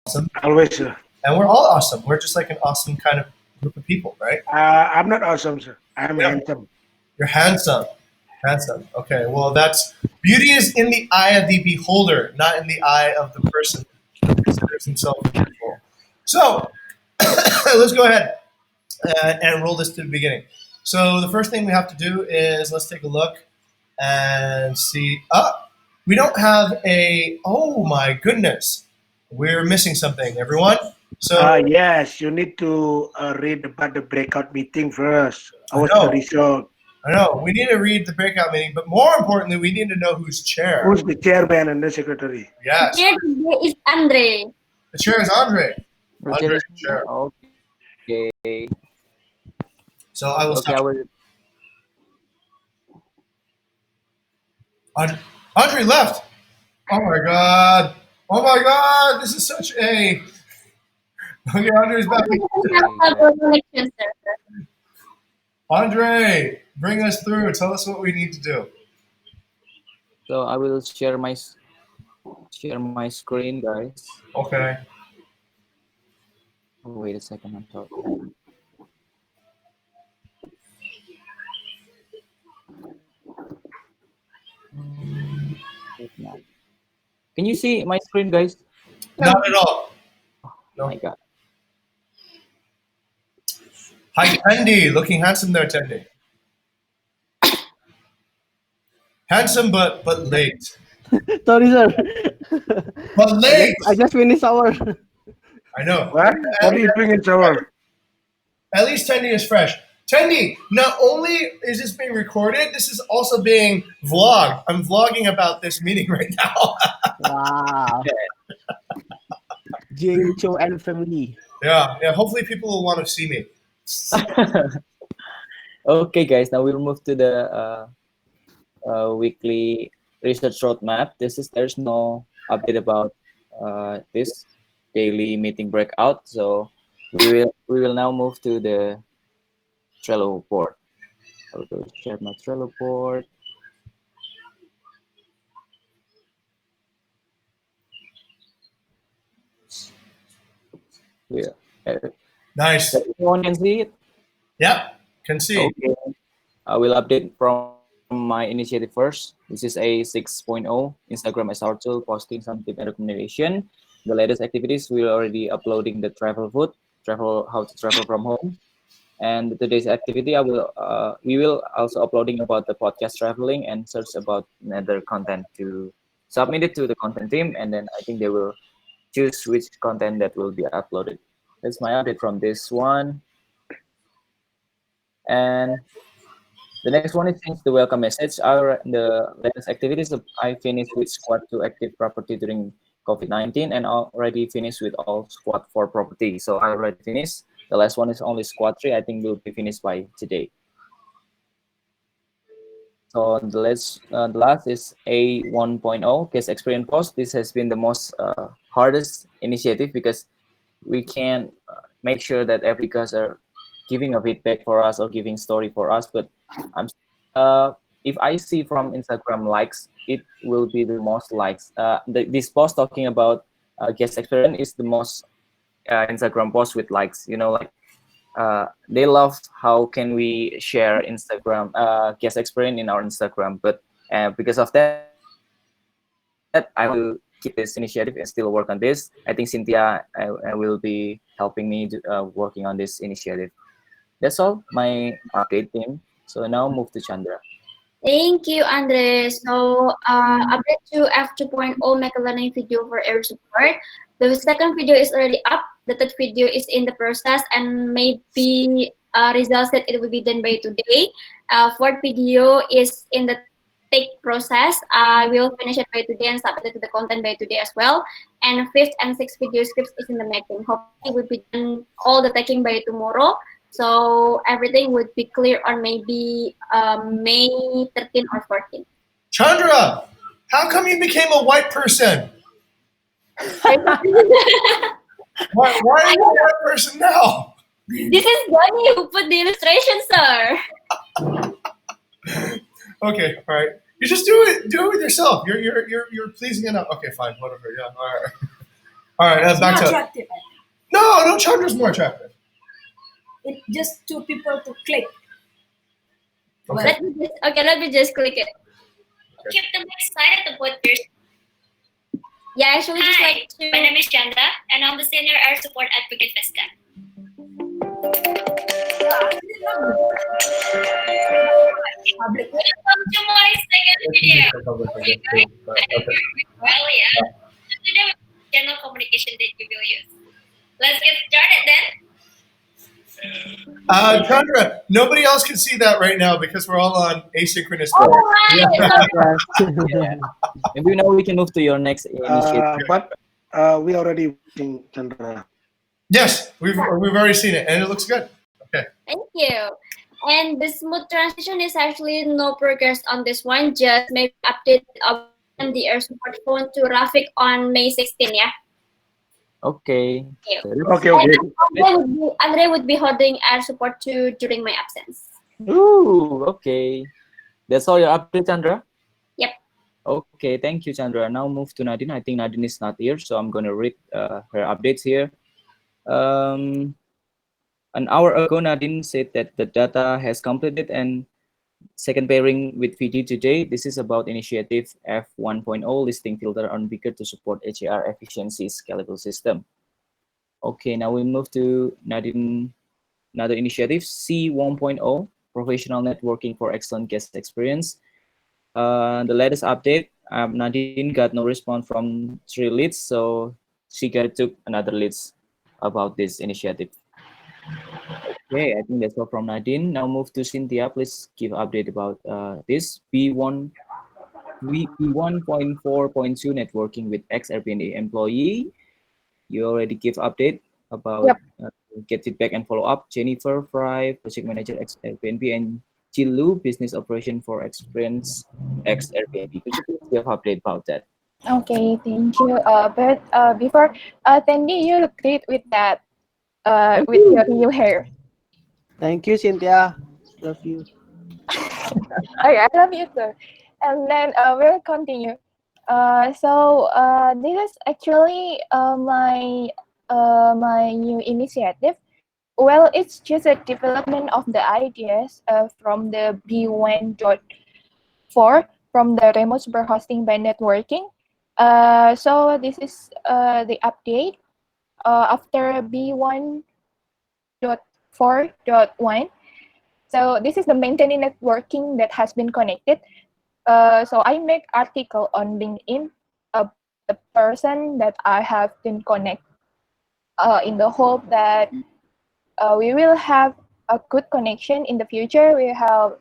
awesome, Always, sir. and we're all awesome. We're just like an awesome kind of group of people, right? I'm not awesome, sir. I'm Yeah. handsome. You're handsome. Handsome. Okay, well, that's beauty is in the eye of the beholder, not in the eye of the person who considers himself beautiful. So, let's go ahead and roll this to the beginning. So, the first thing we have to do is let's take a look and see. We don't have a. Oh my goodness, we're missing something, everyone. So, Yes, you need to read about the breakout meeting first. I What's the know, result? I know, we need to read the breakout meeting, but more importantly, we need to know who's chair. Who's the chairman and the secretary? Yes, Here today is Andre. the chair is Andre. Andre, Roger. chair. Okay. So I will Okay, stop. I will. Andre left. Oh my god. Oh my god. This is such a. Okay, Andre's back. Connection, sir. Andre, bring us through. Tell us what we need to do. So I will share my screen, guys. Okay. Oh, wait a second, I'm sorry. Can you see my screen, guys? Not at all. Oh No. my God. Hi, Tendi. Looking handsome there, Tendi. Handsome but late. Sorry, sir. But late. I just finished our. I know. What? What are you doing in shower? At least Tendi is fresh. Tendi, not only is this being recorded, this is also being vlogged. I'm vlogging about this meeting right now. Wow. Jing, Cho, and family. Yeah. Hopefully, people will want to see me. Okay, guys. Now we'll move to the weekly research roadmap. There's no update about this daily meeting breakout. So we will now move to the Trello board. I will share my Trello board. Yeah. Nice. Everyone can see it? Yep, can see. Okay. I will update from my initiative first. This is a 6.0 Instagram SR tool, posting some tip and recommendation. The latest activities, we are already uploading the how to travel from home. And today's activity, we will also uploading about the podcast traveling and search about another content to submit it to the content team, and then I think they will choose which content that will be uploaded. That's my update from this one. And the next one is the welcome message. The latest activities, I finished with squad 2 active property during COVID-19 and already finished with all squad 4 property. So I already finished. The last one is only squad 3. I think will be finished by today. So the last is a 1.0 case experience post. This has been the most hardest initiative because we can make sure that every guys are giving a feedback for us or giving story for us. But I'm if I see from Instagram likes, it will be the most likes. This post talking about guest experience is the most Instagram post with likes. You know, like they love how can we share Instagram guest experience in our Instagram. But because of that, I will keep this initiative and still work on this. I think Shintya I will be helping me working on this initiative. That's all my update, team. So now move to Chandra. Thank you, Andre. So, update to F2.0 make a learning video for air support. The second video is already up. The third video is in the process and maybe results that it will be done by today. Fourth video is in the take process. I will finish it by today and submit it to the content by today as well. And fifth and sixth video scripts is in the making. Hopefully, will be done all the taking by tomorrow. So everything would be clear on maybe May 13 or 14. Chandra, how come you became a white person? Why are you a white person now? This is Johnny who put the illustration, sir. Okay, all right. You just do it with yourself. You're pleasing enough. Okay, fine, whatever. Yeah, all right. All right, It's back more to attractive. no. Chandra's more attractive. It's just two people to click. Okay. Let me just click it. Keep them excited about your. Yeah, actually, just Hi, like to. my name is Candra, and I'm the senior air support at Bukit Vista. Public. Welcome to my second video. You guys, I hope Okay. you're doing well, yeah. So today we have general communication that you will use. Let's get started then. Chandra, nobody else can see that right now because we're all on asynchronous Oh, mode. hi. Yeah. Maybe now we can move to your next initiative. But we already watching Chandra. Yes, we've already seen it, and it looks good. Okay. Thank you. And the smooth transition is actually no progress on this one. Just maybe update the air support phone to Rafik on May 16, yeah. Okay. Thank So Okay, And okay. Andre would be holding air support too during my absence. Ooh, okay. That's all your update, Chandra? Yep. Okay, thank you, Chandra. Now move to Nadine. I think Nadine is not here, so I'm going to read her updates here. An hour ago, Nadine said that the data has completed and second pairing with VG today. This is about initiative F1.0 listing filter on Beaker to support HAR efficiency scalable system. Okay, now we move to Nadine, another initiative C1.0 professional networking for excellent guest experience. The latest update, Nadine got no response from 3 leads, so she took another leads about this initiative. Okay, I think that's all from Nadine. Now move to Shintya. Please give update about this B1.4.2 networking with ex Airbnb employee. You already give update about get feedback and follow up. Jennifer Fry, project manager ex Airbnb, and Chilu, business operation for experience ex Airbnb. Could you please give update about that? Okay, thank you. But before, Tendi, you look great with that, with your new hair. Thank you, Cynthia. Love you. Okay, I love you too. And then we'll continue. This is actually my new initiative. Well, it's just a development of the ideas from the B1.4 from the remote super hosting by networking. So this is the update after B1.4.1. So this is the maintaining networking that has been connected. So I make article on LinkedIn about the person that I have been connect in the hope that we will have a good connection in the future. We have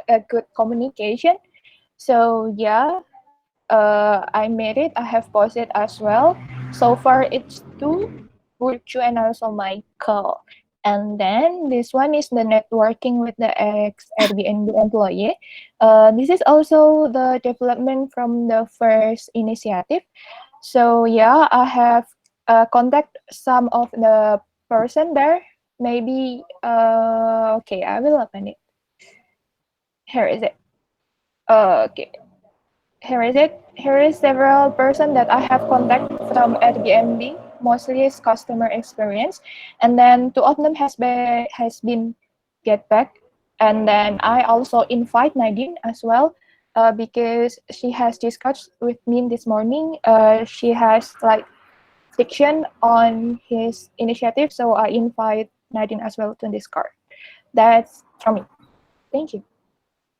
a good communication. So yeah, I made it. I have posted as well. So far, it's two, Burcu and also Michael. And then this one is the networking with the ex Airbnb employee. This is also the development from the first initiative. So yeah, I have contact some of the person there. Maybe okay, I will open it. Here is it. Okay. Here is it. Here is several person that I have contact from Airbnb, mostly is customer experience, and then two of them has been get back, and then I also invite Nadine as well, because she has discussed with me this morning. She has like fiction on his initiative, so I invite Nadine as well to Discord. That's from me. Thank you.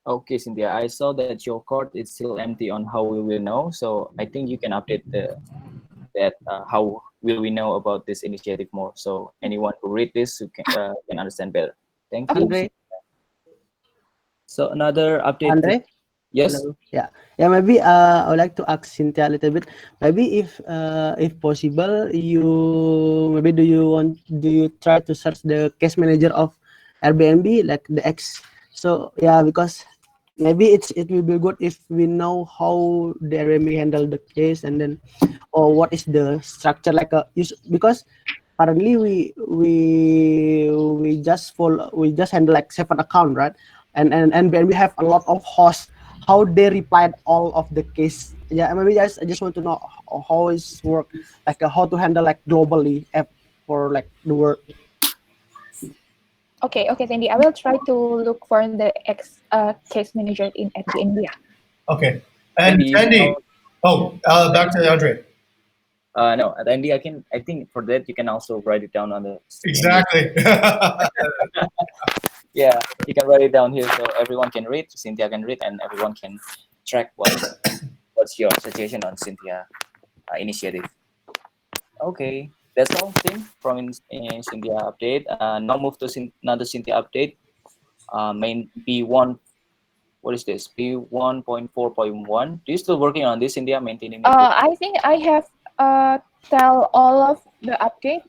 Okay, Cynthia, I saw that your card is still empty on how we will know. So I think you can update that how will we know about this initiative more. So anyone who read this who can understand better. Thank you. Andre, So another update. Andre. Yes. Hello. Yeah. Maybe I would like to ask Cynthia a little bit. Maybe if possible, do you try to search the case manager of Airbnb like the X? So yeah, because maybe it will be good if we know how the Airbnb handle the case, and then or what is the structure like because currently we just handle like 7 account, right? And we have a lot of hosts, how they replied all of the case yeah, maybe I just want to know how is work, like how to handle like globally app for like the work. Okay, Tendi. I will try to look for the case manager in Airbnb. Okay. And Tendi, Tendi. Oh, back to Andre. no, Tendi, I think for that you can also write it down on the screen. Exactly. Yeah, you can write it down here so everyone can read, Cynthia can read, and everyone can track what's your suggestion on Cynthia initiative. Okay, that's all thing from in Cynthia update. Now move to another Cynthia update. Main B1. What is this? B1.4.1. Do you still working on this, Cynthia, maintaining network? I think I have tell all of the update.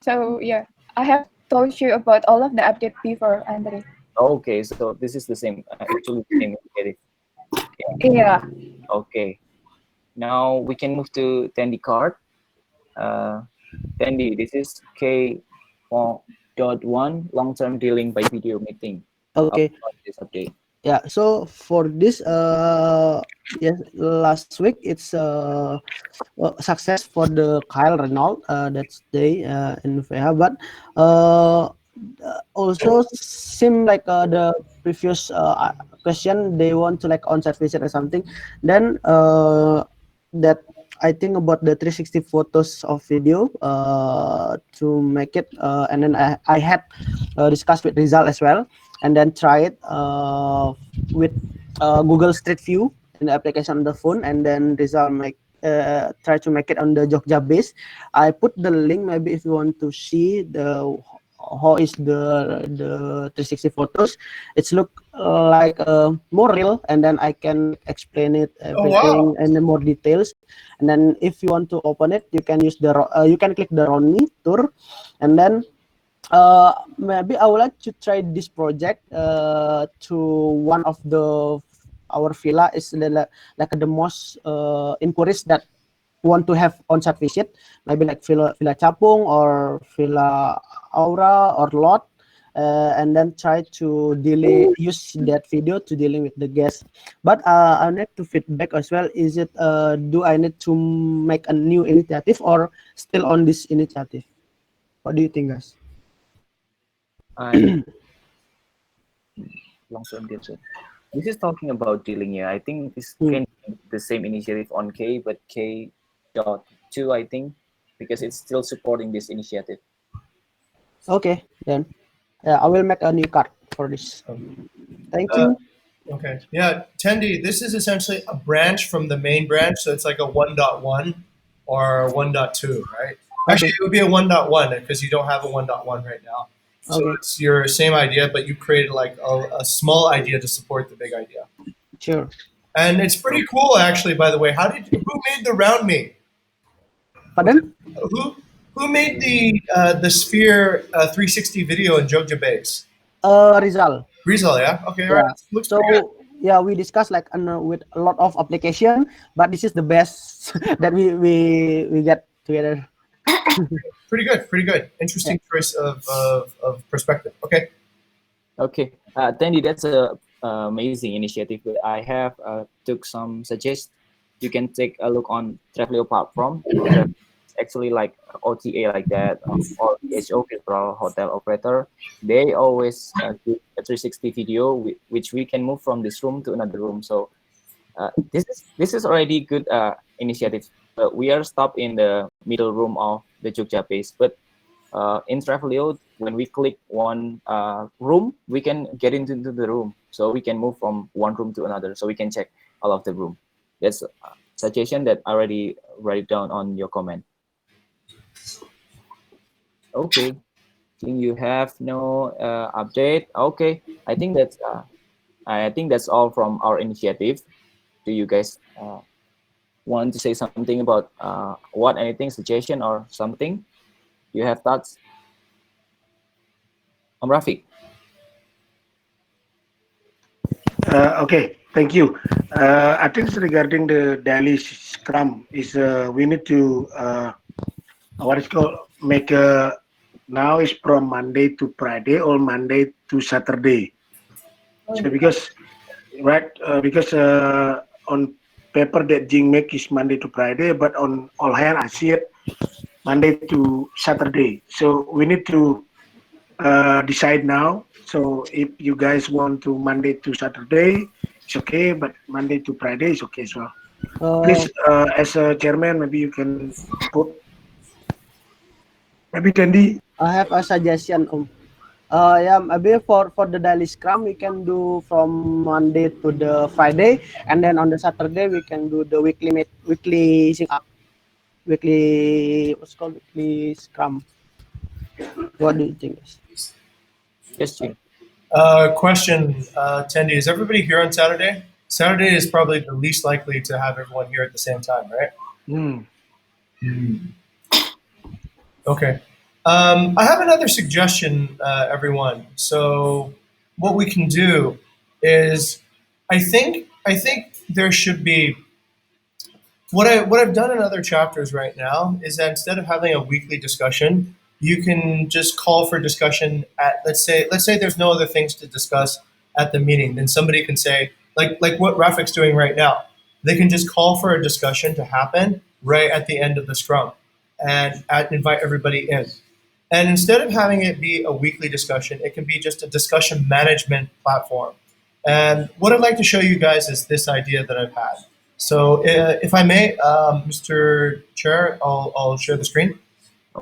So yeah, I have told you about all of the update before, Andre. Okay, so this is the same. Actually, the same initiative. Yeah. Okay. Now we can move to Tendi card. Tendi, this is K.1 long-term dealing by video meeting. Okay. This update. Yeah, so for this yes, last week it's success for the Kyle Renault that's day in VH, but also seem like the previous question they want to like on-site visit or something, then that I think about the 360 photos of video to make it and then I had discussed with Rizal as well, and then try it with Google Street View in the application on the phone, and then Rizal make try to make it on the Jogja base. I put the link maybe if you want to see the how is the 360 photos. It's look like more real, and then I can explain it Oh, wow. everything and then more details. And then if you want to open it, you can use the you can click the Round Me tour, and then maybe I would like to try this project to one of the our villa is like the most inquiries that want to have on-site visit, maybe like Villa Capung or Villa Aura or Lot, and then try to use that video to dealing with the guests. But I need to feedback as well. Is it do I need to make a new initiative or still on this initiative? What do you think, guys? Long-term deal. This is talking about dealing here. I think this Hmm. can be the same initiative on K, but K.2, I think, because it's still supporting this initiative. Okay, then yeah, I will make a new card for this. Thank you. Okay. Yeah, Tendi, this is essentially a branch from the main branch, so it's like a 1.1 or 1.2, right? Actually, Okay. it would be a 1.1 because you don't have a 1.1 right now. So Okay. it's your same idea, but you created like a small idea to support the big idea. Sure. And it's pretty cool, actually. By the way, who made the round me? Pardon? Who made the Sphere 360 video in Jogja Base? Rizal. Rizal, yeah. Okay, all right. Yeah. Looks So pretty good. yeah, we discussed like with a lot of application, but this is the best that we get together. Pretty good. Pretty good. Interesting choice of perspective. Okay. Okay, Tendi, that's a amazing initiative. But I have took some suggest. You can take a look on Trello platform. It's actually like OTA like that, or HO virtual hotel operator. They always give a 360 video, which we can move from this room to another room. So this is already good initiative. But we are stopped in the middle room of the Jogja base. But in Travelio, when we click one room, we can get into the room. So we can move from one room to another. So we can check all of the room. That's a suggestion that I already write down on your comment. Okay. Think you have no update. Okay. I think that's all from our initiative. Do you guys want to say something about what anything suggestion or something? You have thoughts? Rafi. Okay, thank you. I think regarding the daily scrum is we need to what is called make a now is from Monday to Friday or Monday to Saturday. So because on paper that Jing make is Monday to Friday, but on all hand I see it Monday to Saturday. So we need to decide now. So if you guys want to Monday to Saturday, it's okay, but Monday to Friday is okay as well. Please, as a chairman, maybe you can put maybe Tendi. I have a suggestion, yeah, maybe for the daily scrum we can do from Monday to the Friday, and then on the Saturday we can do the weekly sync up, weekly what's called weekly scrum. What do you think? Yes, Jing. Question, Tendi, is everybody here on Saturday? Saturday is probably the least likely to have everyone here at the same time, right? Okay. I have another suggestion, everyone. So what we can do is, I think there should be what I've done in other chapters right now is that instead of having a weekly discussion, you can just call for discussion at let's say there's no other things to discuss at the meeting. Then somebody can say like what Rafik's doing right now. They can just call for a discussion to happen right at the end of the scrum and invite everybody in. And instead of having it be a weekly discussion, it can be just a discussion management platform. And what I'd like to show you guys is this idea that I've had. So if I may, Mr. Chair, I'll share the screen.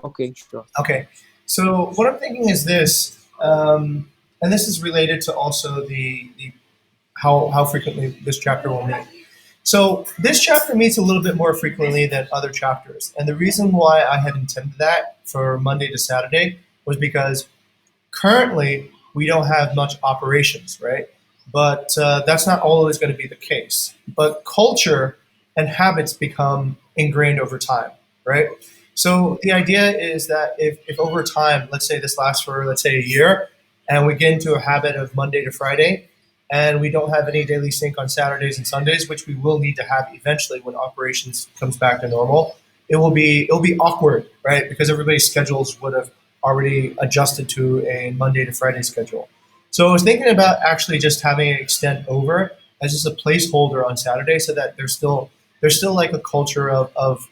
Okay, sure. Okay. So what I'm thinking is this, and this is related to also the how frequently this chapter will meet. So this chapter meets a little bit more frequently than other chapters. And the reason why I had intended that for Monday to Saturday was because currently we don't have much operations, right? But that's not always going to be the case. But culture and habits become ingrained over time, right? So the idea is that if over time, let's say this lasts for, let's say, a year, and we get into a habit of Monday to Friday, and we don't have any daily sync on Saturdays and Sundays, which we will need to have eventually when operations comes back to normal, it'll be awkward, right? Because everybody's schedules would have already adjusted to a Monday to Friday schedule. So I was thinking about actually just having it extend over as just a placeholder on Saturday, so that there's still like a culture of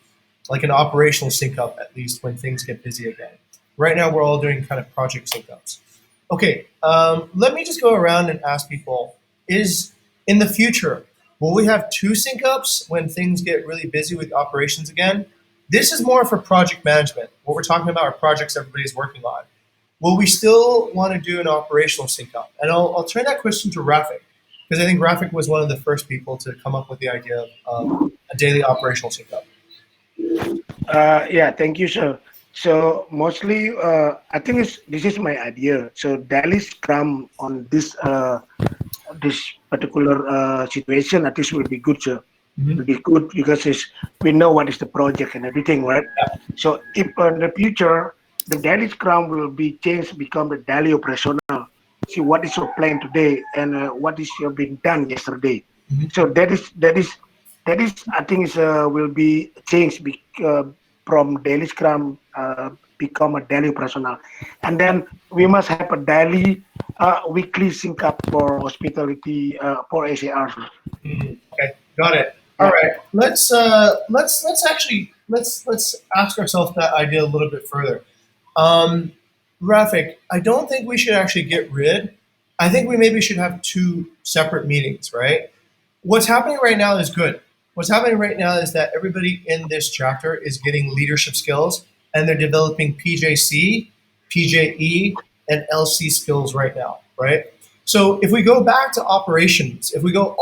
like an operational sync up, at least when things get busy again. Right now we're all doing kind of project sync ups. Okay, let me just go around and ask people, is in the future, will we have 2 sync ups when things get really busy with operations again? This is more for project management. What we're talking about are projects everybody's working on. Will we still want to do an operational sync up? And I'll turn that question to Rafik, because I think Rafik was one of the first people to come up with the idea of a daily operational sync up. Yeah, thank you, sir. So mostly, I think this is my idea. So daily scrum on this this particular situation, at least will be good, sir. Will be good because we know what is the project and everything, right? So if in the future the daily scrum will be changed, become the daily operational. See what is your plan today and what is your been done yesterday. So that is I think is will be changed from daily scrum become a daily operational, and then we must have a daily weekly sync up for hospitality for HAR. Okay, got it. All right, let's actually let's ask ourselves that idea a little bit further. Rafik, I don't think we should actually get rid. I think we maybe should have 2 separate meetings, right? What's happening right now is good. What's happening right now is that everybody in this chapter is getting leadership skills, and they're developing PJC, PJE, and LC skills right now, right? So if we go back to operations, if we go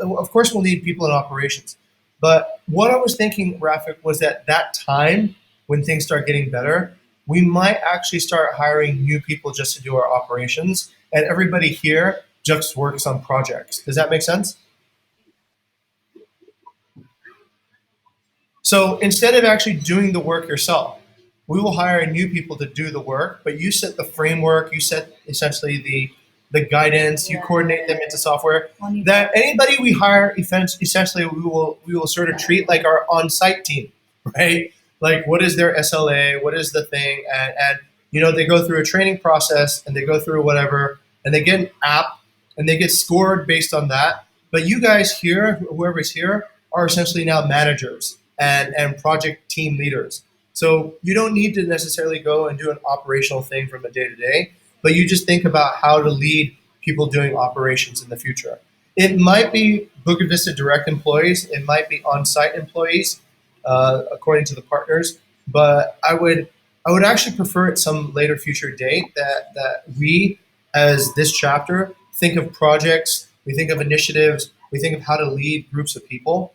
of course we'll need people in operations. But what I was thinking, Rafik, was that time when things start getting better, we might actually start hiring new people just to do our operations, and everybody here just works on projects. Does that make sense? So instead of actually doing the work yourself, we will hire new people to do the work, but you set the framework, you set essentially the guidance, you coordinate them into software. That anybody we hire, essentially we will sort of treat like our on-site team, right? Like what is their SLA, what is the thing, and they go through a training process and they go through whatever, and they get an app and they get scored based on that. But you guys here, whoever's here, are essentially now managers and project team leaders. So you don't need to necessarily go and do an operational thing from a day to day, but you just think about how to lead people doing operations in the future. It might be Bukit Vista direct employees, it might be on-site employees, according to the partners. But I would actually prefer at some later future date that we, as this chapter, think of projects, we think of initiatives, we think of how to lead groups of people,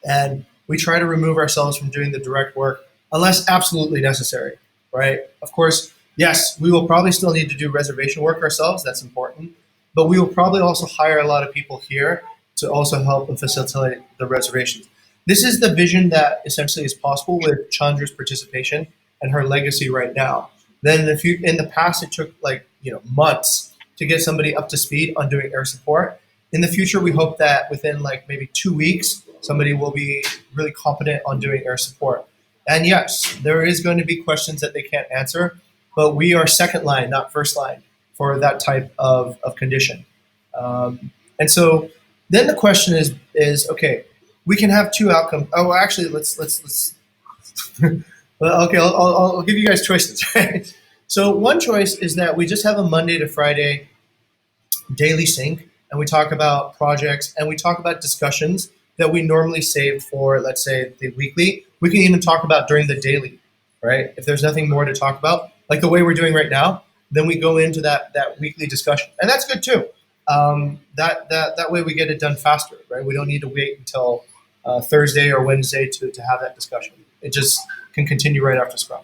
and we try to remove ourselves from doing the direct work unless absolutely necessary, right? Of course, yes, we will probably still need to do reservation work ourselves. That's important, but we will probably also hire a lot of people here to also help and facilitate the reservations. This is the vision that essentially is possible with Chandra's participation and her legacy right now. Then in the past, it took like months to get somebody up to speed on doing air support. In the future, we hope that within like maybe 2 weeks, somebody will be really competent on doing air support. And yes, there is going to be questions that they can't answer, but we are second line, not first line, for that type of condition. And so then the question is okay, we can have two outcomes. Oh, actually, let's well, okay, I'll give you guys choices. Right? So one choice is that we just have a Monday to Friday daily sync, and we talk about projects and we talk about discussions that we normally save for, let's say, the weekly. We can even talk about during the daily, right? If there's nothing more to talk about, like the way we're doing right now, then we go into that weekly discussion, and that's good too. That way we get it done faster, right? We don't need to wait until Thursday or Wednesday to have that discussion. It just can continue right after Scrum.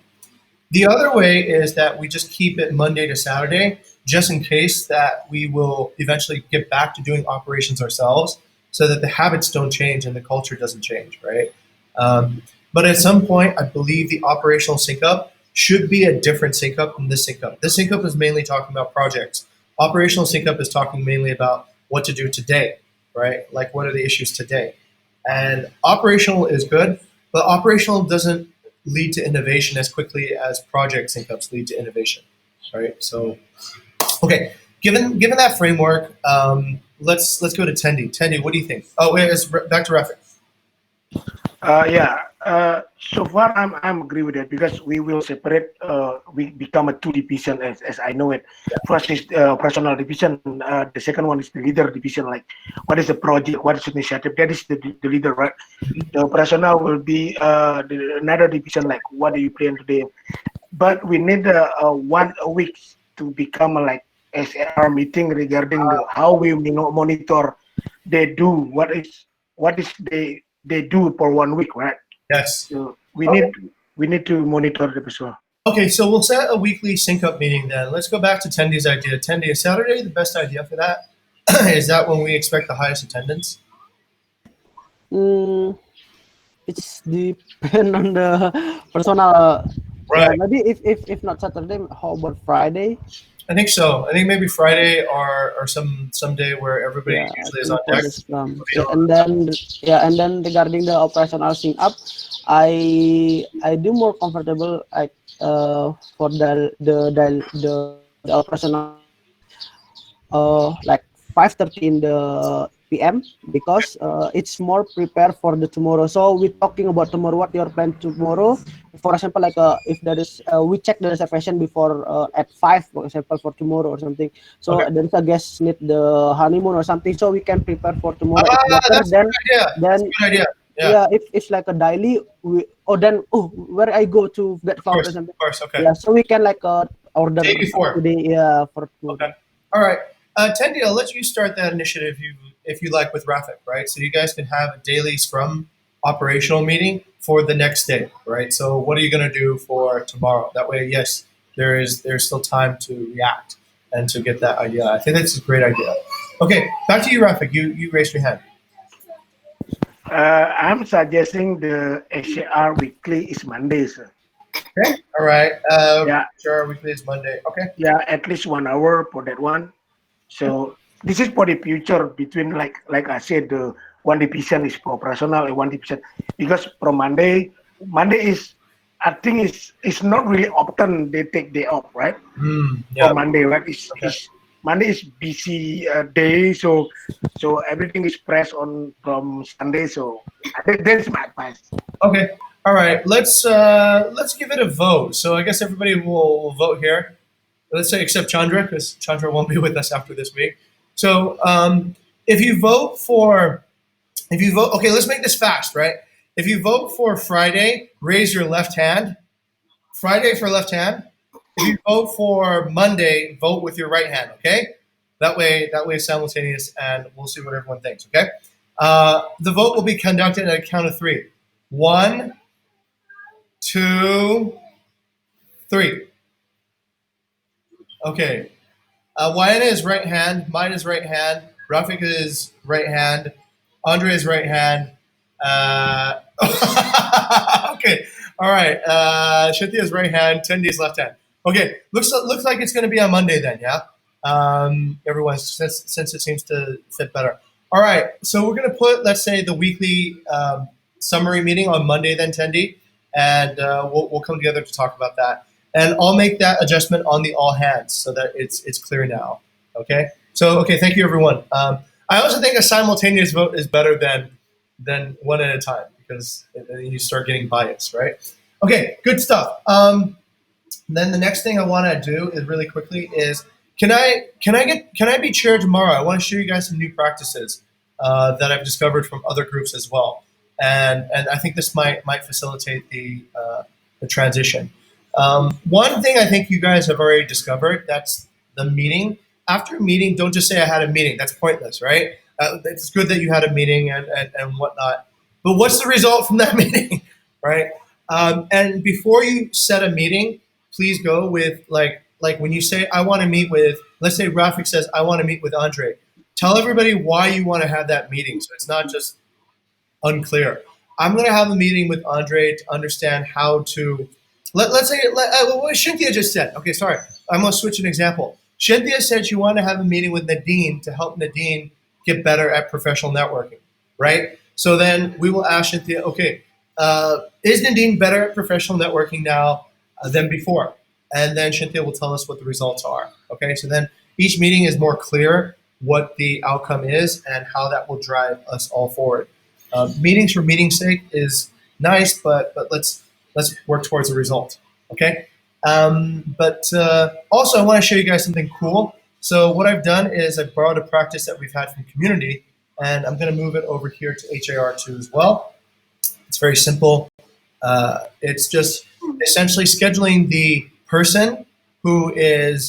The other way is that we just keep it Monday to Saturday, just in case that we will eventually get back to doing operations ourselves, so that the habits don't change and the culture doesn't change, right? But at some point, I believe the operational sync up should be a different sync up than this sync up. This sync up is mainly talking about projects. Operational sync up is talking mainly about what to do today, right? Like what are the issues today? And operational is good, but operational doesn't lead to innovation as quickly as project sync ups lead to innovation, right? So, okay, given that framework, let's go to Tendi. Tendi, what do you think? Oh, wait, back to Rafik. So far I'm agree with that, because we will separate. We become a two division as I know it. First is operational division. The second one is the leader division. Like what is the project? What is the initiative? That is the leader, right? The operational will be another division. Like what do you plan today? But we need 1 week to become like SAR meeting regarding how we monitor they do what is they do for 1 week, right? Yes. So we need to monitor the person. Okay, so we'll set a weekly sync up meeting then. Let's go back to Tendi's idea. Tendi, is Saturday the best idea for that? Is that when we expect the highest attendance? It's depend on the personal. Right. Yeah, maybe if not Saturday, how about Friday? I think so. I think maybe Friday or some day where everybody usually is on deck. And then regarding the operational sync up, I do more comfortable like for the operational like 5:30 in the PM, because it's more prepared for the tomorrow. So we're talking about tomorrow, what your plan tomorrow. For example, like if there is we check the reservation before at 5, for example, for tomorrow or something. So there is a guest need the honeymoon or something, so we can prepare for tomorrow. That's a good idea. Yeah, if it's like a daily, where I go to get cloud or something. Of course, okay. Yeah, so we can like order day before today, for tomorrow. Okay. All right. Tendi, I'll let you start that initiative if you like with Rafik, right? So you guys can have a daily Scrum operational meeting for the next day, right? So what are you going to do for tomorrow? That way, yes, there's still time to react and to get that idea. I think that's a great idea. Okay, back to you, Rafik. You raised your hand. I'm suggesting the HAR weekly is Monday, sir. Okay, all right. HAR weekly is Monday. Okay. Yeah, at least 1 hour for that one. So this is for the future between like I said, the one division is for operational and one division, because from Monday is, I think it's not really often they take day off, right? For Monday, right? Monday is busy day, so everything is pressed on from Sunday. So that's my advice. Okay. All right. Let's give it a vote. So I guess everybody will vote here. Let's say except Chandra, because Chandra won't be with us after this week. So if you vote for, okay, let's make this fast, right? If you vote for Friday, raise your left hand. Friday for left hand. If you vote for Monday, vote with your right hand. Okay, that way it's simultaneous, and we'll see what everyone thinks. Okay, the vote will be conducted at a count of 3. 1, 2, 3. Okay. Wayana is right hand. Mine is right hand. Rafik is right hand. Andre is right hand. Okay. All right. Shintya is right hand. Tendi is left hand. Okay. Looks like it's going to be on Monday then. Yeah. Everyone, since it seems to fit better. All right. So we're going to put, let's say, the weekly summary meeting on Monday then, Tendi, and we'll come together to talk about that. And I'll make that adjustment on the all hands so that it's clear now. Okay. So thank you everyone. I also think a simultaneous vote is better than one at a time, because you start getting biased, right? Okay, good stuff. Then the next thing I want to do is really quickly is can I be chair tomorrow? I want to show you guys some new practices that I've discovered from other groups as well, and I think this might facilitate the transition. One thing I think you guys have already discovered, that's the meeting. After a meeting, don't just say I had a meeting. That's pointless, right? It's good that you had a meeting and whatnot. But what's the result from that meeting, right? And before you set a meeting, please go with like when you say I want to meet with, let's say Rafik says I want to meet with Andre. Tell everybody why you want to have that meeting, so it's not just unclear. I'm going to have a meeting with Andre to understand how to. Let's say what Shintya just said. Okay, sorry. I'm going to switch an example. Shintya said she wanted to have a meeting with Nadine to help Nadine get better at professional networking, right? So then we will ask Shintya, okay, is Nadine better at professional networking now than before? And then Shintya will tell us what the results are. Okay, so then each meeting is more clear what the outcome is and how that will drive us all forward. Meetings for meeting's sake is nice, but let's work towards a result. Okay. But also, I want to show you guys something cool. So what I've done is I've borrowed a practice that we've had from community, and I'm going to move it over here to HAR2 as well. It's very simple. It's just essentially scheduling the person who is.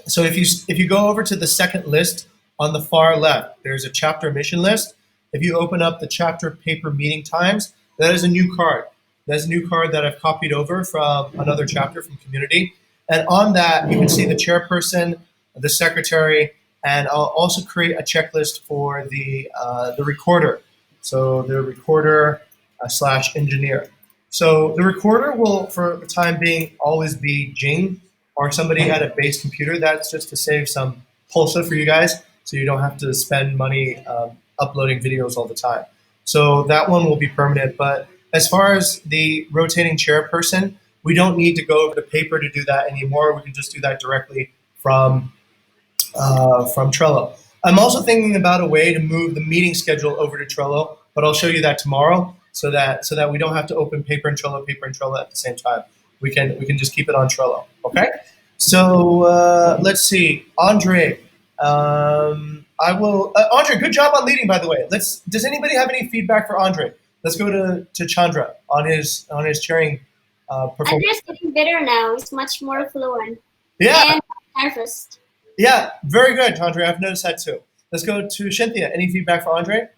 So if you go over to the second list on the far left, there's a chapter mission list. If you open up the chapter paper meeting times, that is a new card. That's a new card that I've copied over from another chapter from community. And on that, you can see the chairperson, the secretary, and I'll also create a checklist for the recorder. So the recorder / engineer. So the recorder will, for the time being, always be Jing or somebody at a base computer. That's just to save some pulsa for you guys, so you don't have to spend money uploading videos all the time. So that one will be permanent. But as far as the rotating chairperson, we don't need to go over to paper to do that anymore. We can just do that directly from Trello. I'm also thinking about a way to move the meeting schedule over to Trello, but I'll show you that tomorrow, so that we don't have to open paper and Trello at the same time. We can just keep it on Trello. Okay. So let's see, Andre. I will. Andre, good job on leading, by the way. Does anybody have any feedback for Andre? Let's go to Chandra on his chairing performance. Andre's getting better now. He's much more fluent. Yeah. And nervous. Yeah, very good, Chandra. I've noticed that too. Let's go to Shintya. Any feedback for Andre?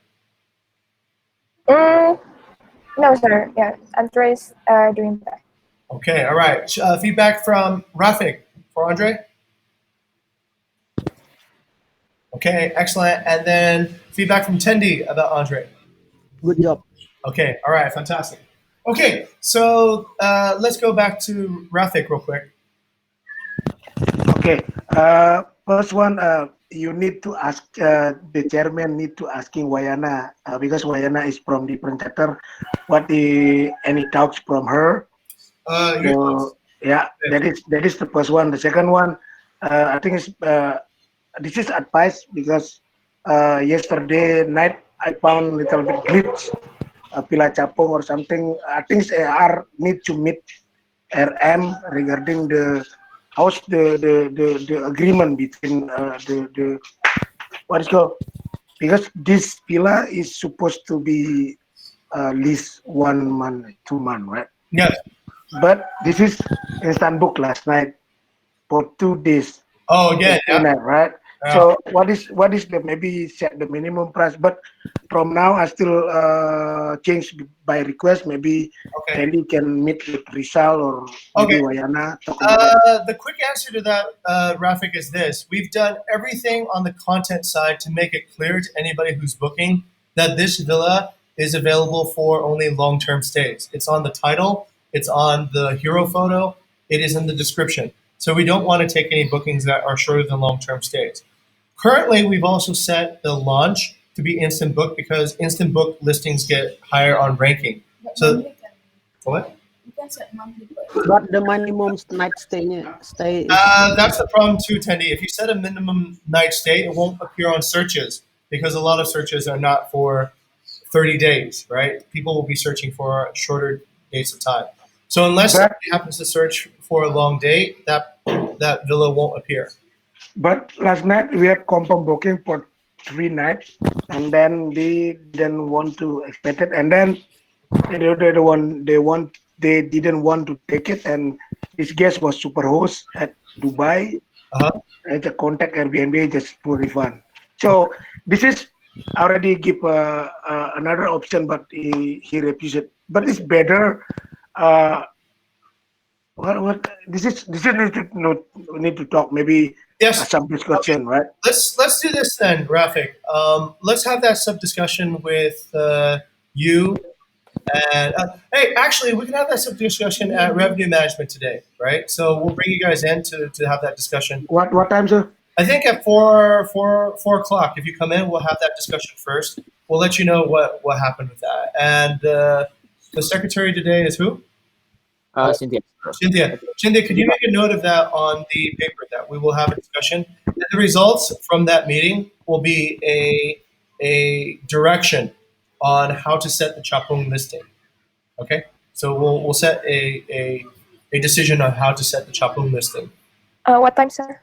No, sir. Yeah, Andre's doing that. Okay, all right. Feedback from Rafik for Andre? Okay, excellent. And then feedback from Tendi about Andre? Good job. Okay, all right, fantastic. Okay, so let's go back to Rafik real quick. Okay. First one, you need to ask the chairman need to asking Wayana because Wayana is from different chapter. What any talks from her? So, yeah, that is the first one. The second one, I think this is advice because yesterday night I found little bit glitch, Pila Capong or something. I think AR need to meet RM regarding the how's the agreement between the what is called, because this villa is supposed to be least 1 month, 2 month, right? Yes. But this is instant book last night for 2 days. Oh, again, yeah. Internet, right? Yeah. So what is the maybe set the minimum price, but from now I still change by request. Maybe Okay. Tendi can meet with Rizal or maybe Okay. Wayana talk about that. The quick answer to that, Rafik, is this. We've done everything on the content side to make it clear to anybody who's booking that this villa is available for only long-term stays. It's on the title, it's on the hero photo, it is in the description. So we don't want to take any bookings that are shorter than long-term stays. Currently, we've also set the launch to be instant book because instant book listings get higher on ranking. But So monthly can, what? you can set monthly. But the minimum night stay is That's the problem too, Tendi. If you set a minimum night stay, it won't appear on searches because a lot of searches are not for 30 days, right? People will be searching for shorter dates of time. So unless But somebody happens to search for a long date, that villa won't appear. but last night we had confirm booking for 3 nights, and then they didn't want to expect it, and then they didn't want to take it, and this guest was super host at Dubai. Uh-huh. And the contact Airbnb just for refund. So this is already give another option, but he refused it. But it's better. Uh, what this is need to talk maybe Yes. some discussion, right? Let's do this then, Rafik. Let's have that sub discussion with you. And hey, actually, we can have that sub discussion at revenue management today, right? So we'll bring you guys in to have that discussion. What time, sir? I think at 4 o'clock. If you come in, we'll have that discussion first. We'll let you know what happened with that. And the secretary today is who? Cynthia. Shintya, could you make a note of that on the paper that we will have a discussion? And the results from that meeting will be a direction on how to set the Chapung listing. Okay, so we'll set a decision on how to set the Chapung listing. What time, sir?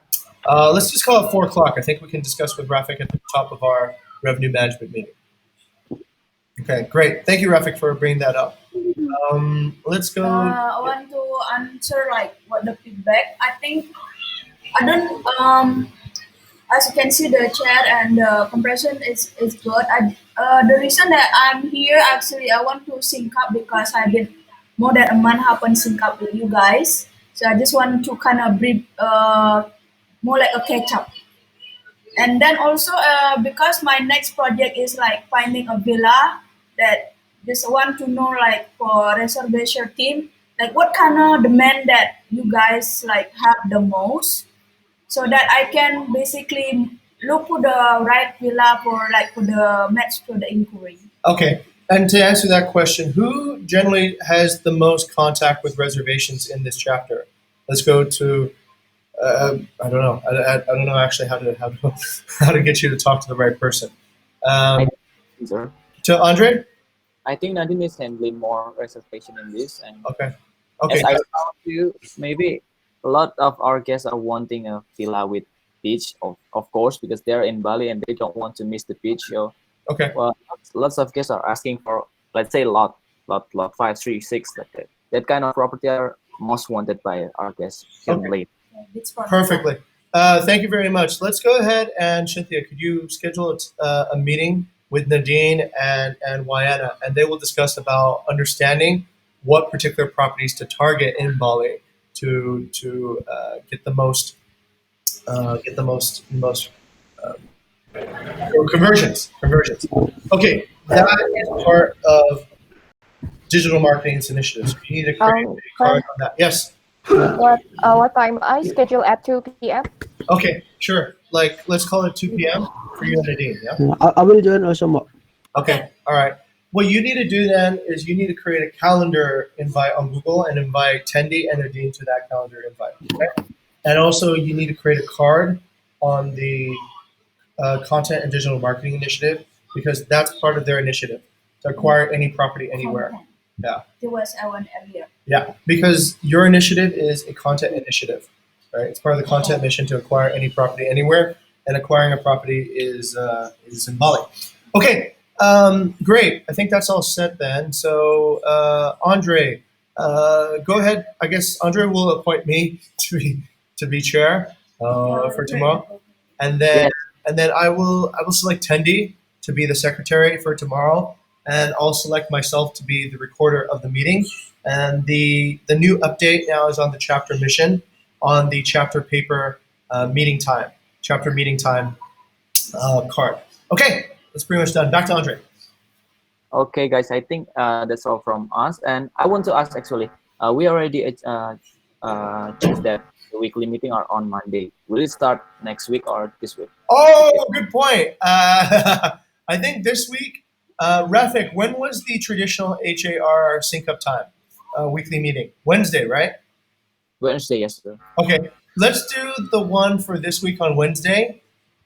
Let's just call it 4 o'clock. I think we can discuss with Rafik at the top of our revenue management meeting. Okay, great. Thank you, Rafik, for bringing that up. Let's go. I want to answer like what the feedback. I think I don't as you can see the chat and the compression is good. The reason that I'm here actually I want to sync up because I've been more than a month haven't sync up with you guys. So I just want to kind of brief more like a catch up. And then also because my next project is like finding a villa that just want to know like for reservation team like what kind of demand that you guys like have the most so that I can basically look for the right villa for the match to the inquiry. Okay, and to answer that question, who generally has the most contact with reservations in this chapter? Let's go to. I don't know. I don't know actually how to how to get you to talk to the right person. Sir. To Andre. I think Nadine is handling more reservation in this, and Okay. as I told you, maybe a lot of our guests are wanting a villa with beach, of course, because they're in Bali and they don't want to miss the beach. So, Okay. well, lots of guests are asking for, let's say, lot 5, 3, 6, like that. That kind of property are most wanted by our guests currently. It's fun. Perfectly. Thank you very much. Let's go ahead and Shintya, could you schedule a meeting with Nadine and Wayana, and they will discuss about understanding what particular properties to target in Bali to get the most conversions. Okay, that is part of digital marketing's initiatives. You need to create a card on that. Yes. What time I schedule at 2 p.m. Okay, sure. Like, let's call it 2 p.m. for you and Nadine, yeah? I will join also, Mbak. Okay, all right. What you need to do then is you need to create a calendar invite on Google and invite Tendi and Nadine to that calendar invite, okay? And also, you need to create a card on the content and digital marketing initiative because that's part of their initiative to acquire any property anywhere. Content. Yeah. There was I want earlier. Yeah, because your initiative is a content initiative, right? It's part of the content mission to acquire any property anywhere, and acquiring a property is in Bali. Okay, great. I think that's all set then. So, Andre, go ahead. I guess Andre will appoint me to be chair for tomorrow, and then Yes. I will select Tendi to be the secretary for tomorrow, and I'll select myself to be the recorder of the meeting. And the new update now is on the chapter mission, on the chapter paper meeting time card. Okay, that's pretty much done. Back to Andre. Okay, guys, I think that's all from us. And I want to ask actually, we already choose that the weekly meeting are on Monday. Will it start next week or this week? Oh, good point. I think this week, Rafik, when was the traditional HAR sync up time? Weekly meeting? Wednesday, right? Wednesday, yes, sir. Okay, let's do the one for this week on Wednesday,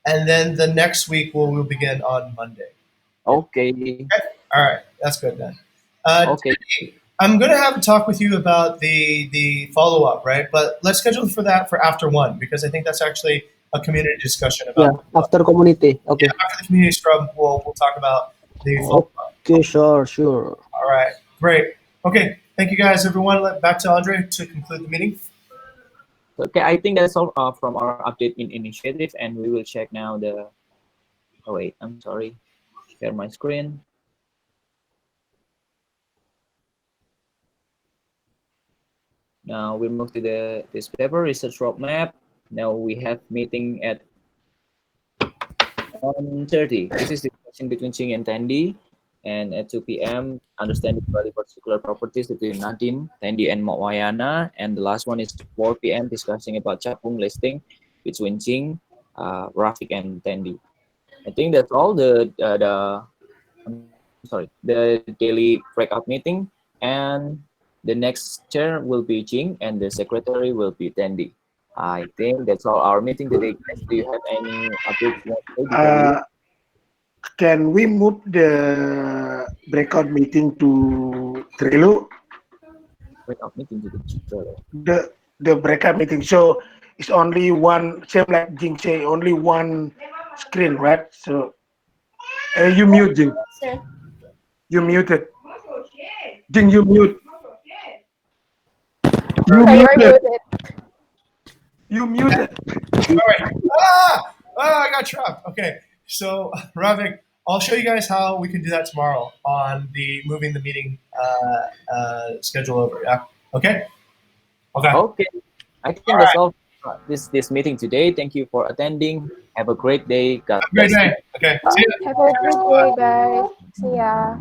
and then the next week we'll begin on Monday. Okay. Okay? All right, that's good then. Okay. I'm going to have a talk with you about the follow up, right? But let's schedule for that for after one because I think that's actually a community discussion Yeah, about. after community. Okay. Yeah, after the community scrub, we'll talk about the follow up. Okay, sure. All right, great. Okay, thank you guys, everyone. Back to Andre to conclude the meeting. Okay, I think that's all from our update in initiative, and we will check now the. Oh wait, I'm sorry. Share my screen. Now we move to this paper research roadmap. Now we have meeting at 1:30. This is discussion between Jing and Tendi. And at 2 p.m., understanding value particular properties between Nadine, Tendi, and Wayana. And the last one is 4 p.m., discussing about Capung listing between Jing, Rafik, and Tendi. I think that's all the daily breakout meeting. And the next chair will be Jing, and the secretary will be Tendi. I think that's all our meeting today, guys. Do you have any updates you want to say before we Can we move the breakout meeting to Trello? breakout meeting to the Trello? The breakout meeting. So it's only one, same like Jing say, only one screen, right? So you mute, Jing. Sir. You muted. Jing, you mute. So you're muted. You muted. All right. I got trapped. Okay, so Ravik, I'll show you guys how we can do that tomorrow on the moving the meeting schedule over. Yeah. Okay. Okay. Okay. I think that's all for this meeting today. Thank you for attending. Have a great day. God Have a great bless you. day. Okay. See ya. Have a great day, guys. See ya.